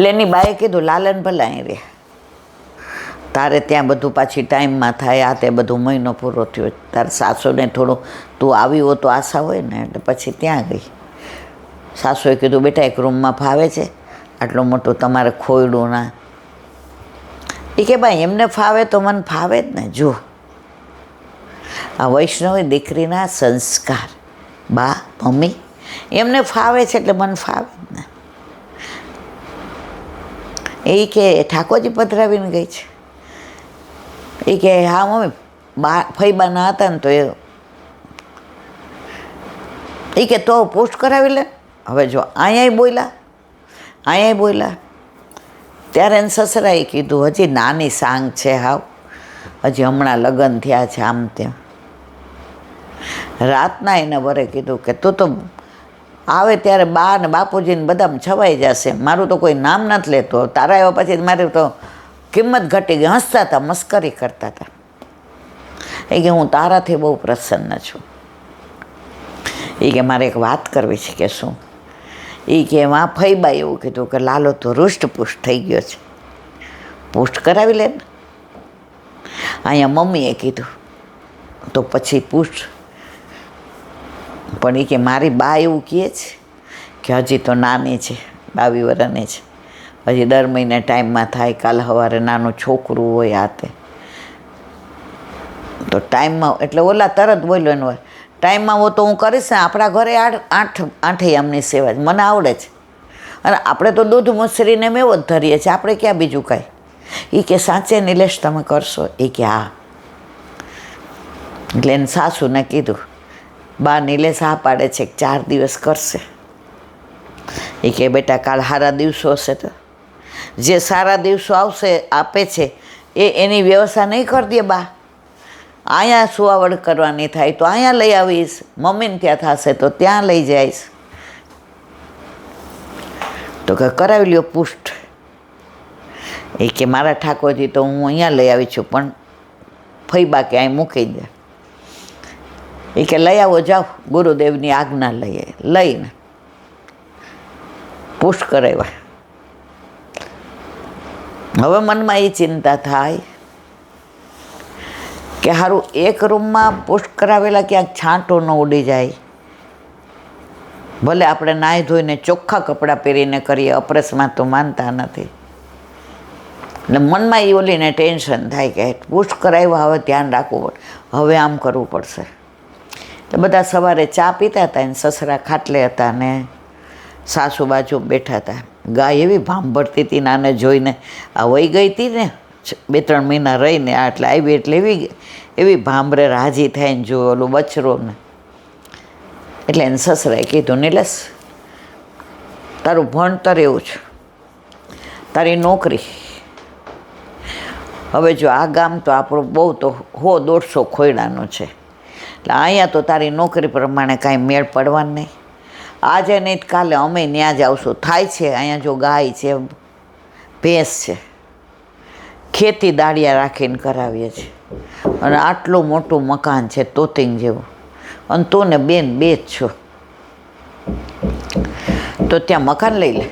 એની બાએ કીધું લાલન ભલે અહીં રે, તારે ત્યાં બધું પાછી ટાઈમમાં થાય, આ તે બધું મહિનો પૂરો થયો, તારે સાસુને થોડું તું આવી હો તો આશા હોય ને, એટલે પછી ત્યાં ગઈ. સાસુએ કીધું બેટા એક રૂમમાં ફાવે છે, આટલું મોટું તમારે ખોયડું ના. એ કે ભાઈ એમને ફાવે તો મને ફાવે જ ને. જો આ વૈષ્ણવી દીકરીના સંસ્કાર, બા મમ્મી એમને ફાવે છે એટલે મને ફાવે જ ને. એ કે ઠાકોરજી પધરાવીને ગઈ છે. એ કે હા મમ્મી ફઈબાના હતા ને તો એ કે તો પોસ્ટ કરાવી લે. હવે જો અહીંયા બોલ્યા ત્યારે એને સસરાએ કીધું હજી નાની સાંગ છે, હાવ હજી હમણાં લગ્ન થયા છે, આમ તેમ. રાતના એને વરે કીધું કે તું તો આવે ત્યારે બા ને બાપુજીને બધામાં છવાઈ જશે, મારું તો કોઈ નામ નથી લેતો. તારા આવ્યા પછી મારી તો કિંમત ઘટી ગઈ. હસતા હતા, મસ્કરી કરતા હતા. એ કે હું તારાથી બહુ પ્રસન્ન છું. એ કે મારે એક વાત કરવી છે. કે શું? એ કે એમાં ફઈબા એવું કીધું કે લાલો તો રૂષ્ટપુષ્ટ થઈ ગયો છે, પુષ્ટ કરાવી લે ને. અહીંયા મમ્મીએ કીધું તો પછી પુષ્ટ. પણ એ કે મારી બા એવું કહે છે કે હજી તો નાની છે, 22 વર્ષની છે, હજી દર મહિને ટાઈમમાં થાય, કાલ સવારે નાનું છોકરું હોય, આ તે તો ટાઈમમાં. એટલે ઓલા તરત બોલ્યો ને ટાઈમમાં હો તો હું કરીશ ને, આપણા ઘરે આઠે આમની સેવા મને આવડે છે, અને આપણે તો દૂધ મુસરીને મેવો જ ધરીએ છીએ, આપણે ક્યાં બીજું કાંઈ. એ કે સાચે નિલેશ તમે કરશો? એ કે હા. એટલે એને સાસુને કીધું બા નિલેશ હા પાડે છે કે 4 દિવસ કરશે. એ કે બેટા કાલ સારા દિવસો હશે તો જે સારા દિવસો આવશે આપે છે એની વ્યવસ્થા નહીં કરી દે બા. અહીંયા સુવાવડ કરવાની થાય તો અહીંયા લઈ આવીશ, મમ્મીને ત્યાં થશે તો ત્યાં લઈ જઈશ. તો કે કરાવી લ્યો પુષ્ટ. એ કે મારા ઠાકોરજી તો હું અહીંયા લઈ આવી છું, પણ ફઈબા કે અહીં મૂકી દે. એ કે લઈ આવો, જાઓ, ગુરુદેવની આજ્ઞા લઈને પુષ્ટ કરાવ્યા. હવે મનમાં એ ચિંતા થાય કે સારું એક રૂમમાં પુષ્ટ કરાવેલા ક્યાંક છાંટો ન ઉડી જાય. ભલે આપણે નાહી ધોઈને ચોખ્ખા કપડાં પહેરીને કરીએ, અપરેસમાં તો માનતા નથી. એટલે મનમાં એ ઓલીને ટેન્શન થાય કે પુષ્ટ કરાવ્યા, હવે ધ્યાન રાખવું પડે, હવે આમ કરવું પડશે. તો બધા સવારે ચા પીતા હતા, એને સસરા ખાટલે હતા ને સાસુ બાજુ બેઠા હતા. ગાય એવી ભાંભરતી હતી નાને જોઈને, આ વહી ગઈ હતી ને 2-3 મહિના રહીને, આ એટલે આવી એટલે એવી ભાંભરે રાજી થઈને જો ઓલું બચરો ને. એટલે એને સસરાએ કીધું નિલેશ તારું ભણતર એવું છે, તારી નોકરી. હવે જો આ ગામ તો આપણું બહુ તો 100-150 ખોયડાનું છે, એટલે અહીંયા તો તારી નોકરી પ્રમાણે કાંઈ મેળ પડવાનું નહીં. આજે નહીં કાલે અમે ત્યાં જ આવશું. થાય છે અહીંયા જો ગાય છે, ભેંસ છે, ખેતી દાળિયા રાખીને કરાવીએ છીએ, અને આટલું મોટું મકાન છે તોતિંગ જેવું, અને તું ને બેન 2 જ છો, તો ત્યાં મકાન લઈ લે.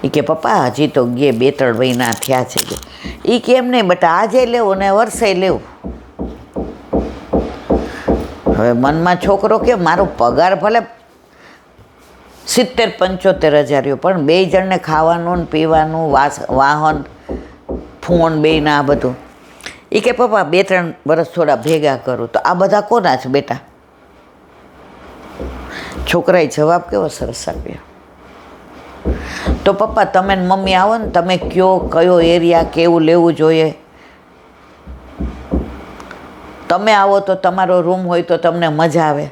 એ કે પપ્પા હજી તો 2-3 મહિના થયા છે. એ કે એમ નહીં બટા, આજે લેવું ને વર્ષે લેવું. હવે મનમાં છોકરો કે મારો પગાર ભલે 70-75 હજાર, પણ 2 જણને ખાવાનું ને પીવાનું, વાહન, ફોન, બેયના આ બધું. એ કે પપ્પા 2-3 વર્ષ થોડા ભેગા કરું. તો આ બધા કોના છે બેટા? છોકરાએ જવાબ કેવો સરસ આપ્યો. તો પપ્પા તમે ને મમ્મી આવો ને, તમે કયો એરિયા કેવું લેવું જોઈએ, તમે આવો તો તમારો રૂમ હોય તો તમને મજા આવે.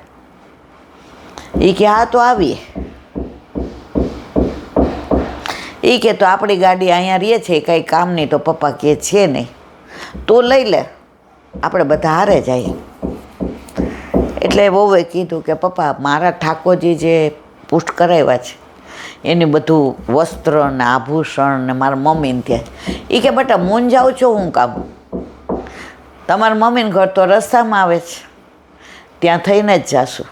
એ કે હા તો આવીએ. એ કે તો આપણી ગાડી અહીંયા રહીએ છે, કંઈ કામ નહીં. તો પપ્પા કહે છે નહીં, તું લઈ લે, આપણે બધા હારે જઈએ. એટલે વહુએ કીધું કે પપ્પા મારા ઠાકોરજી જે પુષ્ટ કરાવ્યા છે એની બધું વસ્ત્ર ને આભૂષણ ને મારા મમ્મીને ત્યાં. એ કે બેટા મૂંઝાવ છો હું કામ, તમારા મમ્મીને ઘર તો રસ્તામાં આવે છે, ત્યાં થઈને જ જાશું.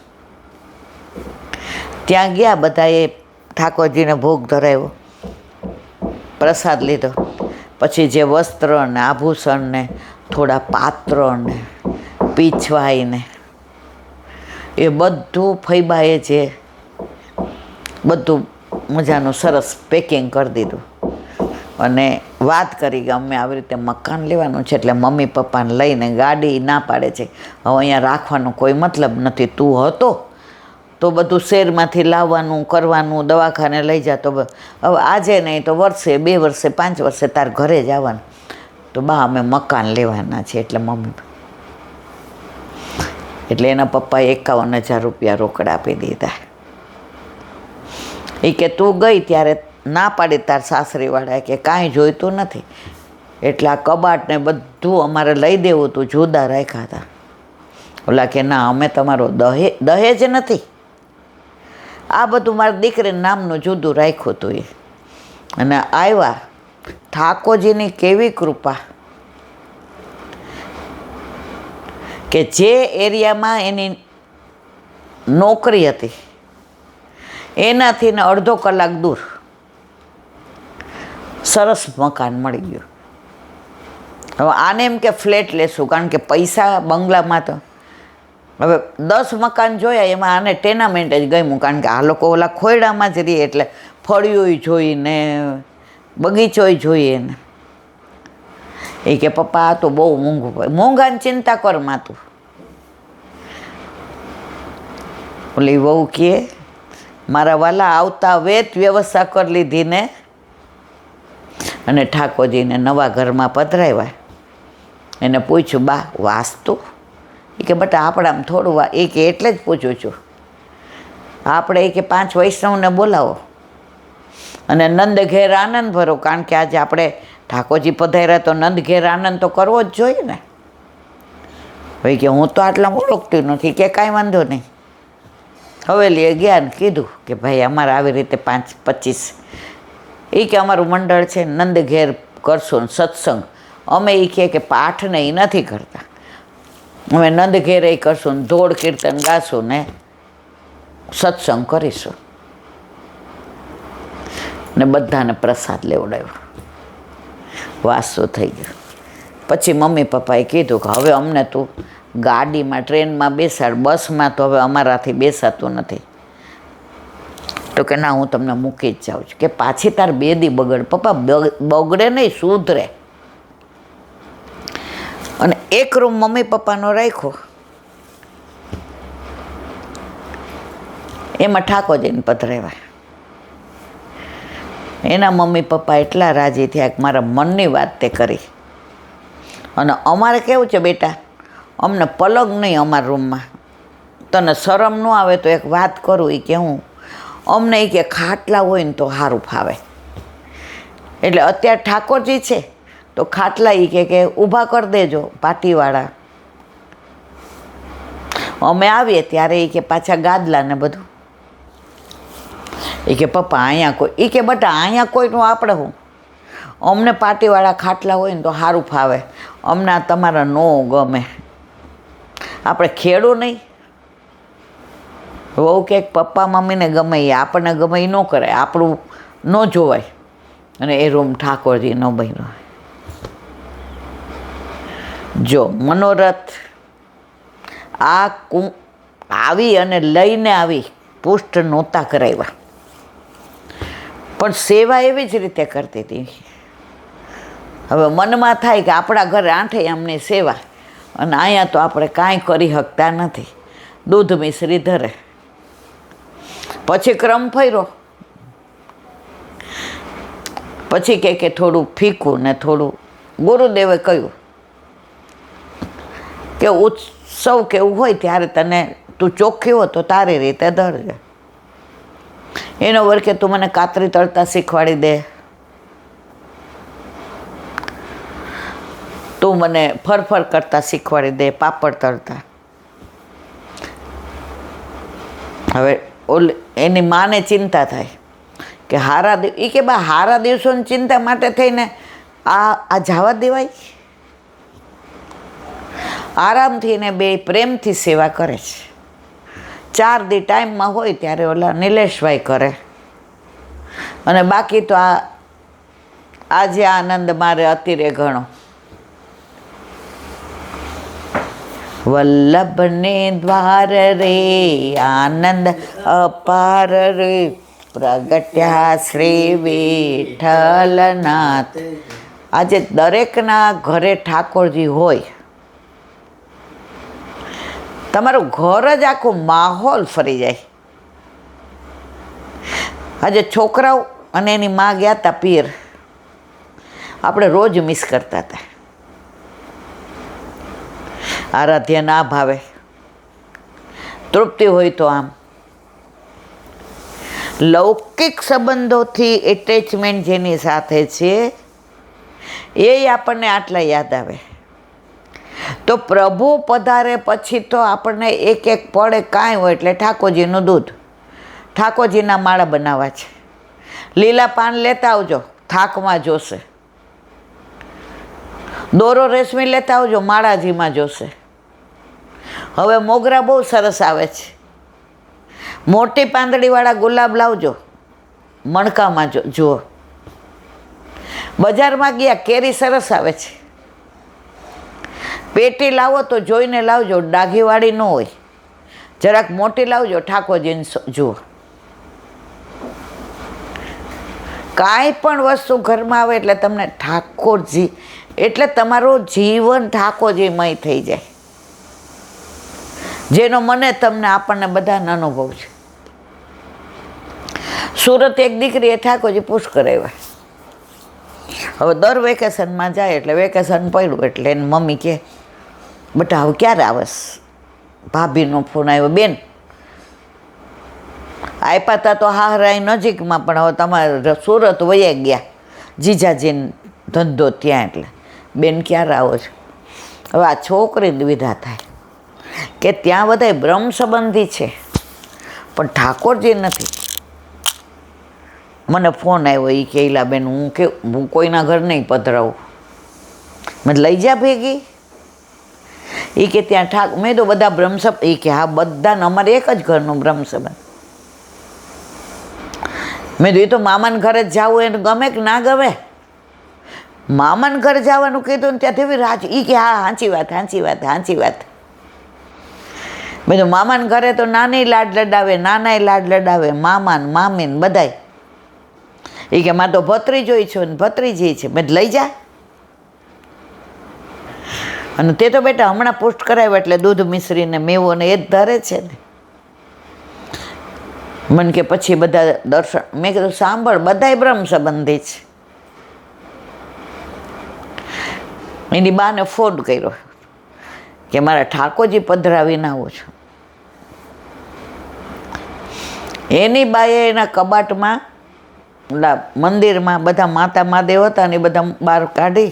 ત્યાં ગયા બધાએ ઠાકોરજીને ભોગ ધરાવ્યો. પ્રસાદ લીધો. પછી જે વસ્ત્ર ને આભૂષણ ને થોડા પાત્ર ને પીછવાઈ ને એ બધું ફૈબાએ જે બધું મજાનું સરસ પેકિંગ કરી દીધું અને વાત કરી કે અમે આવી રીતે મકાન લેવાનું છે, એટલે મમ્મી પપ્પાને લઈને ગાડી ના પાડે છે, હવે અહીંયા રાખવાનો કોઈ મતલબ નથી, તું હતો તો બધું શહેરમાંથી લાવવાનું કરવાનું, દવાખાને લઈ જા, તો હવે આજે નહીં તો વર્ષે 2 વર્ષે 5 વર્ષે તાર ઘરે જ આવવાનું, તો બા અમે મકાન લેવાના છે. એટલે મમ્મી એટલે એના પપ્પાએ 51,000 રૂપિયા રોકડ આપી દીધા. એ કે તું ગઈ ત્યારે ના પાડી તાર સાસરીવાળાએ કે કાંઈ જોઈતું નથી, એટલે આ કબાટ ને બધું અમારે લઈ દેવું હતું, જુદા રાખ્યા હતા. ઓલા કે ના, અમે તમારો દહેજ નથી, આ બધું મારી દીકરીના નામનું જુદું રાખ્યું હતું. એ અને આવ્યા. ઠાકોરજીની કેવી કૃપા કે જે એરિયામાં એની નોકરી હતી એનાથી ને અડધો કલાક દૂર સરસ મકાન મળી ગયું. હવે આને એમ કે ફ્લેટ લેશું, કારણ કે પૈસા બંગલામાં તો હવે 10 મકાન જોયા, એમાં આને ટેનામેન્ટ જ ગમ્યું, કારણ કે આ લોકો ઓલા ખોયડામાં જ રહીએ એટલે ફળિયું જોઈને બગીચોય જોઈએ ને. એ કે પપ્પા આ તો બહુ મોંઘું પડે. મોંઘાની ચિંતા કર માં તું. ઓલી વહુ કહે મારા વાલા આવતા વેત વ્યવસ્થા કરી લીધી ને, અને ઠાકોરજીને નવા ઘરમાં પધરાવ્યા. એને પૂછ્યું બા વાસ્તુ? એ કે બટા આપણામાં થોડું એ કે એટલે જ પૂછું છું, આપણે એ કે 5 વૈષ્ણવને બોલાવો અને નંદ ઘેર આનંદ ભરો, કારણ કે આજે આપણે ઠાકોરજી પધાર્યા તો નંદ ઘેર આનંદ તો કરવો જ જોઈએ ને. ભાઈ કે હું તો આટલા ઓળખતી નથી. કે કાંઈ વાંધો નહીં. હવેલીએ ગયા ને કીધું કે ભાઈ અમારે આવી રીતે 5-25 એ કે અમારું મંડળ છે, નંદ ઘેર કરશું સત્સંગ. અમે એ કહે કે પાઠ ને એ નથી કરતા, અમે નંદ ઘેર એ કરશું, ધોળ કીર્તન ગાશું ને સત્સંગ કરીશું. ને બધાને પ્રસાદ લેવડાવ્યો. વાસો થઈ ગયો. પછી મમ્મી પપ્પાએ કીધું કે હવે અમને તું ગાડીમાં ટ્રેનમાં બેસાડ, બસમાં તો હવે અમારાથી બેસાતું નથી. તો કે ના હું તમને મૂકી જ જાઉં છું. કે પાછી તાર 2 દી બગડ. પપ્પા બગડે નહીં, સુધરે. અને એક રૂમ મમ્મી પપ્પાનો રાખ્યો, એમાં ઠાકોરજીને પધરાવ્યા. એના મમ્મી પપ્પા એટલા રાજી થયા કે મારા મનની વાત તે કરી. અને અમારે કેવું છે બેટા, અમને પલંગ નહીં અમારા રૂમમાં, તને શરમ ન આવે તો એક વાત કરું. એ કે હું અમને એ કે ખાટલા હોય ને તો સારું ફાવે. એટલે અત્યારે ઠાકોરજી છે તો ખાટલા એ કે ઊભા કરી દેજો પાટીવાળા. અમે આવીએ ત્યારે એ કે પાછા ગાદલા ને બધું. એ કે પપ્પા અહીંયા કોઈ, એ કે બટા અહીંયા કોઈનું આપણે હું, અમને પાટીવાળા ખાટલા હોય ને તો સારું ફાવે, અમને તમારા નો ગમે, આપણે ખેડું નહીં. વહુ કે પપ્પા મમ્મીને ગમે એ આપણને ગમે એ ન કરાય, આપણું ન જોવાય. અને એ રૂમ ઠાકોરજી ન બન્યો. જો મનોરથ આવી અને લઈને આવી, પુષ્ટ નહોતા કરાવ્યા, પણ સેવા એવી જ રીતે કરતી હતી. હવે મનમાં થાય કે આપણા ઘરે આંઠે એમની સેવા, અને અહીંયા તો આપણે કાંઈ કરી શકતા નથી. દૂધ મિશ્રી ધરે. પછી ક્રમ ફર્યો. પછી કે થોડું ફીકું ને થોડું. ગુરુદેવે કહ્યું કે ઉત્સવ કેવું હોય ત્યારે તને તું ચોખ્ખી હો તો તારી રીતે ધરજે. એનો વર્ગ કે તું મને કાતરી તળતા શીખવાડી દે, તું મને ફરફર કરતા શીખવાડી દે, પાપડ તળતા. હવે એની માને ચિંતા થાય કે એ કે બા હારા દિવસોની ચિંતા માટે થઈને આ જવા દેવાય. આરામથી ને બે પ્રેમથી સેવા કરે છે. 4 દી ટાઈમમાં હોય ત્યારે ઓલા નિલેશભાઈ કરે, અને બાકી તો આ આજે આનંદ મારે અતિરે ઘણો. વલ્લભને દ્વાર રે આનંદ અપાર રે, પ્રગટ્યા શ્રી વિઠ્ઠલનાથ. આજે દરેકના ઘરે ઠાકોરજી હોય. તમારું ઘર જ આખું માહોલ ફરી જાય. આજે છોકરાઓ અને એની માં ગયા હતા પીર. આપણે રોજ મિસ કરતા હતા. આરાધ્ય ના ભાવે, તૃપ્તિ હોય તો આમ. લૌકિક સંબંધોથી એટેચમેન્ટ જેની સાથે છે એ આપણને આટલા યાદ આવે. તો પ્રભુ પધારે પછી તો આપણને એક એક પડે કાંઈ હોય એટલે ઠાકોરજીનું દૂધ, ઠાકોરજીના માળા બનાવવા છે. લીલા પાન લેતા આવજો, થાકમાં જોશે. દોરો રેશમી લેતા આવજો, માળાજીમાં જોશે. હવે મોગરા બહુ સરસ આવે છે. મોટી પાંદડીવાળા ગુલાબ લાવજો, મણકામાં જુઓ. બજારમાં ગયા કેરી સરસ આવે છે. પેટી લાવો તો જોઈને લાવજો, ડાઘીવાળી ન હોય. જરાક મોટી લાવજો, ઠાકોરજીને જુઓ. કાંઈ પણ વસ્તુ ઘરમાં આવે એટલે તમને ઠાકોરજી, એટલે તમારું જીવન ઠાકોરજીમય થઈ જાય. જેનો મને તમને આપણને બધાને અનુભવ છે. સુરત એક દીકરીએ ઠાકોરજી પુશ કરાવ્યા. હવે દર વેકેશનમાં જાય એટલે વેકેશન પડ્યું એટલે એની મમ્મી કહે, બેટા હવે ક્યારે આવસ? ભાભીનો ફોન આવ્યો, બેન આપ્યા હતા તો હાહરાઈ નજીકમાં, પણ હવે તમારે સુરત વયા ગયા જીજાજીને ધંધો ત્યાં, એટલે બેન ક્યારે આવો છો? હવે આ છોકરી દ્વિધા થાય કે ત્યાં બધાય બ્રહ્મ સંબંધી છે પણ ઠાકોરજી નથી. મને ફોન આવ્યો, એ કે બેન હું કોઈના ઘર નહીં પધરાવું, મેં લઈ જા ભેગી. એ કે ત્યાં મેં તો બધા બ્રહ્મ સંબંધ. એ કે હા બધાને, અમારે એક જ ઘરનું બ્રહ્મ સંબંધ. મેં તો એ તો મામાને ઘરે જ જવું એને ગમે કે ના ગમે? મામાને ઘરે જવાનું કીધું ને ત્યાંથી એવી રાજ. એ કે હા સાચી વાત, સાચી વાત, સાચી વાત. મેં તો મામાને ઘરે તો નાની લાડ લડાવે, નાનાય લાડ લડાવે, મામાને મામીને બધાય. એ કે મારે તો ભત્રીજોય છે ને ભત્રીજી છે, મેં લઈ જા. અને તે તો બેટા હમણાં પુષ્ટ કરાવ્યો એટલે દૂધ મિશ્રીને મેવો ને એ જ ધરે છે ને. મને કે પછી બધા દર્શન. મેં કીધું સાંભળ, બધાય બ્રહ્મ સંબંધી છે. એની બાને ફોન કર્યો કે મારા ઠાકોરજી પધરાવીને આવો છો. એની બાએ એના કબાટમાં મંદિરમાં બધા માતા મહાદેવ હતા ને એ બધા બહાર કાઢી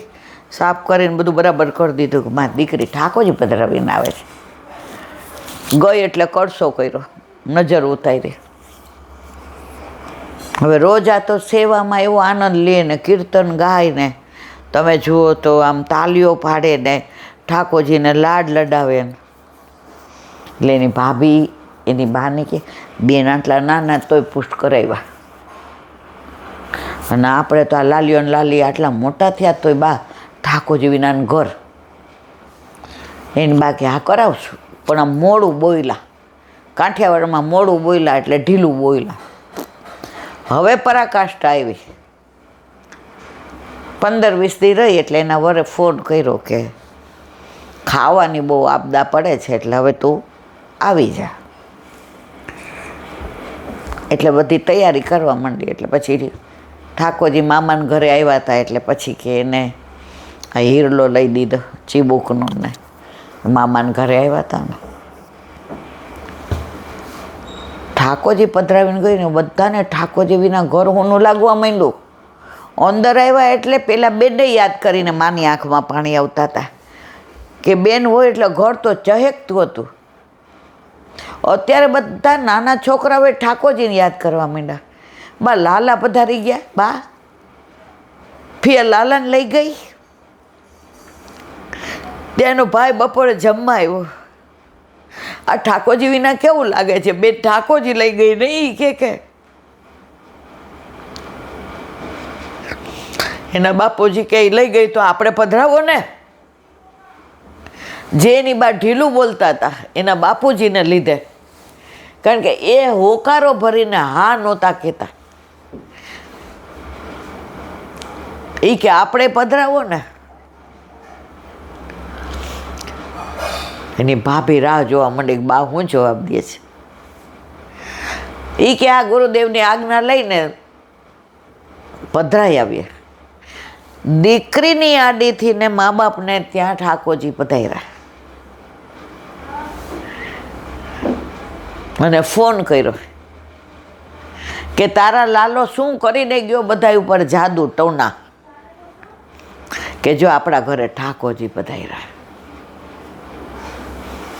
સાફ કરીને બધું બરાબર કરી દીધું કે મારી દીકરી ઠાકોરજી પધરાવીને આવે છે. ગઈ એટલે કળશો કર્યો, નજર ઉતારી. હવે રોજ આ તો સેવામાં એવો આનંદ લે ને, કીર્તન ગાય ને, તમે જુઓ તો આમ તાલીઓ પાડે ને, ઠાકોરજીને લાડ લડાવે ને. એટલે એની ભાભી એની બાને કે બેન આટલા નાના તોય પુષ્ટ કરાવ્યા, અને આપણે તો આ લાલીઓ ને લાલી આટલા મોટા થયા તોય બા ઠાકોરજી વિનાનું ઘર. એની બા કે હા કરાવશું, પણ આમ મોડું બોયલા. કાઠિયાવાડમાં મોડું બોયલા એટલે ઢીલું બોયલા. હવે પરાકાષ્ઠા આવી. 15-20 દી રહી એટલે એના વરે ફોન કર્યો કે ખાવાની બહુ આપદા પડે છે એટલે હવે તું આવી જા. એટલે બધી તૈયારી કરવા માંડી. એટલે પછી ઠાકોરજી મામાને ઘરે આવ્યા હતા એટલે પછી કે એને આ હીરલો લઈ દીધો ચીબુકનો ને મામાને ઘરે આવ્યા હતા ને. ઠાકોરજી પધરાવીને ગઈ ને બધાને ઠાકોરજી વિના ઘર હોનું લાગવા માંડ્યું. અંદર આવ્યા એટલે પેલા બેને યાદ કરીને માની આંખમાં પાણી આવતા હતા કે બેન હોય એટલે ઘર તો ચહેકતું હતું. અત્યારે બધા નાના છોકરાઓએ ઠાકોરજીને યાદ કરવા માંડ્યા. બા લાલા પધારી ગયા, બા ફિયા લાલાને લઈ ગઈ. ત્યાંનો ભાઈ બપોરે જમવા આવ્યો. આ ઠાકોરજી વિના કેવું લાગે છે? બે ઠાકોરજી લઈ ગઈ નહીં કે એના બાપુજી કે લઈ ગઈ તો આપણે પધરાવો ને. જે એની બા ઢીલું બોલતા હતા એના બાપુજીને લીધે, કારણ કે એ હોકારો ભરીને હા નહોતા કહેતા. એ કે આપણે પધરાવો ને. એની ભાભી રાહ જોવા માંડી, બા શું જવાબ દે છે. એ કે આ ગુરુદેવની આજ્ઞા લઈને પધરાઈ આવીએ. દીકરીની આડીથી ને મા બાપને ત્યાં ઠાકોરજી પધાર્યા અને ફોન કર્યો કે તારા લાલો શું કરીને ગયો બધા ઉપર જાદુ ટોના, કે જો આપણા ઘરે ઠાકોરજી પધાર્યા.